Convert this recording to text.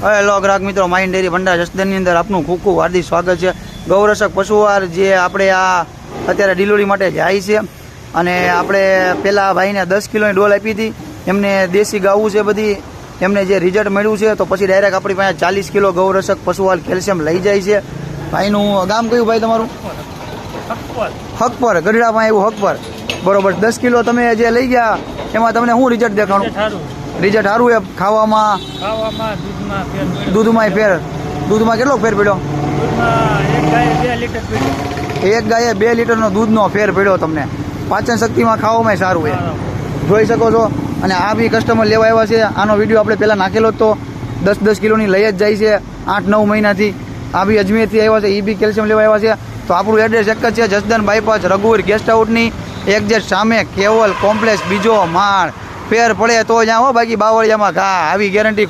Hello ગ્રાહક મિત્રો, mine dairy ભંડાર જસદણની અંદર આપનું ખૂબ ખૂબ હાર્દિક સ્વાગત છે। ગૌરક્ષક પશુઆહાર જે આપણે આ અત્યારે ડિલિવરી માટે જાય છે અને આપણે પહેલાં ભાઈને 10 કિલોની ડોલ આપી હતી। એમને દેશી ગાવું છે બધી, એમને જે રિઝલ્ટ મળ્યું છે તો પછી ડાયરેક્ટ આપણી પાસે 40 કિલો ગૌરક્ષક પશુઆહાર કેલ્શિયમ લઈ જાય છે। ભાઈનું ગામ કયું ભાઈ તમારું? હકપર, ગઢડામાં એવું હકપર, બરોબર। 10 કિલો તમે જે લઈ ગયા એમાં તમને શું રિઝલ્ટ દેખાણું? રિઝલ્ટ સારું એ ખાવામાં દૂધમાં ફેર? દૂધમાં કેટલો ફેર પડ્યો? એક ગાયે 2 લીટરનો દૂધનો ફેર પડ્યો તમને। પાચન શક્તિમાં ખાવામાં સારું એ જોઈ શકો છો। અને આ બી કસ્ટમર લેવા આવ્યા છે, આનો વિડીયો આપણે પહેલાં નાખેલો તો 10-10 કિલોની લઈ જ જાય છે 8-9 મહિનાથી। આ બી અજમેરથી આવ્યા છે, એ બી કેલ્શિયમ લેવા આવ્યા છે। તો આપણું એડ્રેસ એક જ છે, જસદણ બાયપાસ રઘુવીર ગેસ્ટ હાઉસની એક્ઝેક્ટ સામે કેવલ કોમ્પ્લેક્સ બીજો માળ। ફેર પડે તો જ્યાં હો, બાકી બાવળિયામાં ઘા આવી ગેરંટી।